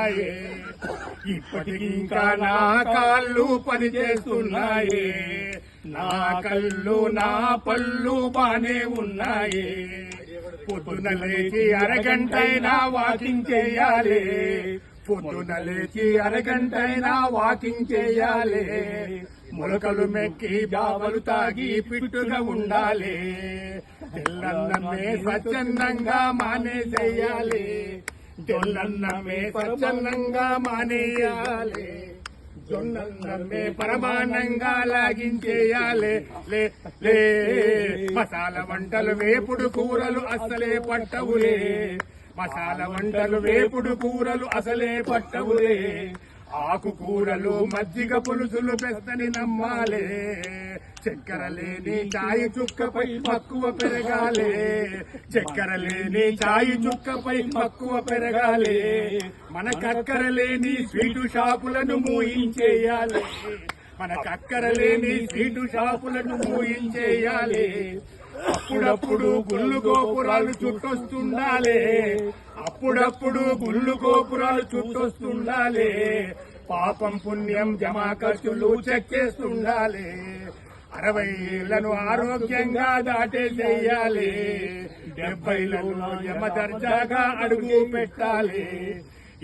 ఉన్నాయే, ఇప్పటికింకా నా కాళ్ళు పనిచేస్తున్నాయే, నా కళ్ళు నా పళ్ళు బానే ఉన్నాయే. పొద్దున లేచి అరగంటైనా వాకింగ్ చేయాలి, పొద్దున లేచి అరగంటైనా వాకింగ్ చేయాలి. మొలకలు మెక్కి బావలు తాగి పిట్టుగా ఉండాలి, తెల్లన్నమే స్వచ్ఛందంగా మానేసేయాలి, తెల్లన్నమే స్వచ్ఛందంగా మానేయాలి, జొన్నన్నమే పరమానంగా లాగించేయాలి. లే లే మసాలా వంటలు వేపుడు కూరలు అసలే పట్టవులే, మసాలా వంటలు వేపుడు కూరలు అసలే పట్టవులే. ఆకుకూరలు మజ్జిగ పులుసులు పెస్తని నమ్మాలే, చక్కెర లేని చాయి చుక్కపై మక్కువ పెరగాలి, చక్కెర లేని చాయి చుక్కపై మక్కువ పెరగాలి. మన కక్కర లేని స్వీటు షాపులను మూయించేయాలి, మన కక్కర లేని స్వీటు షాపులను మూయించేయాలి. అప్పుడప్పుడు గుళ్ళు గోపురాలు చుట్టొస్తుండాలి, అప్పుడప్పుడు గుళ్ళు గోపురాలు చుట్టొస్తుండాలి. పాపం పుణ్యం జమా ఖర్చులు చెక్కేస్తుండాలి. 60 ఏళ్లను ఆరోగ్యంగా దాటేసేయాలి, 70లను యమ దర్జాగా అడుగు పెట్టాలి,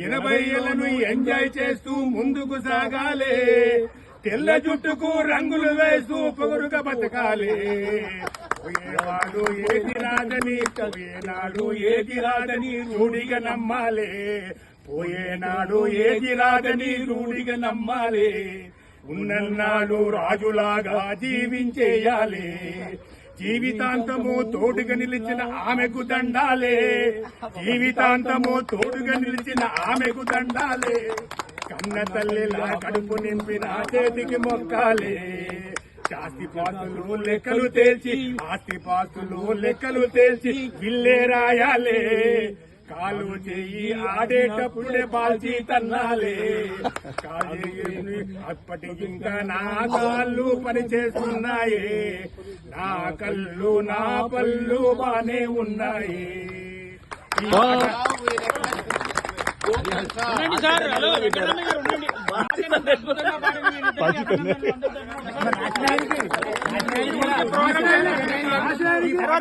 80 ఏళ్లను ఎంజాయ్ చేస్తూ ముందుకు సాగాలి. తెల్ల జుట్టుకు రంగులు వేస్తూ పొగరుగా బతకాలి. పోయేవాడు ఏది రాదని, పోయేనాడు ఏది రాదని రూఢిగా నమ్మాలి, పోయేనాడు ఏది రాదని రూఢిగా నమ్మాలి. ఉన్నన్నాడు రాజులాగా జీవించేయాలి, జీవితాంతము తోడుగా నిలిచిన ఆమెకు దండాలే, జీవితాంతము తోడుగా నిలిచిన ఆమెకు దండాలే. కన్న తల్లిలా కడుపు నింపిన చేతికి మొక్కాలే, ఆస్తిపాస్తులు లెక్కలు తేల్చి, ఆస్తిపాస్తులు లెక్కలు తేల్చి విల్లే రాయాలే. కాలు చెయ్యి ఆడేటప్పుడే బాల్చి తన్నాలే, అప్పటికింకా నా కాళ్ళు పనిచేస్తున్నాయే, నా కళ్ళు నా పళ్ళు బానే ఉన్నాయి.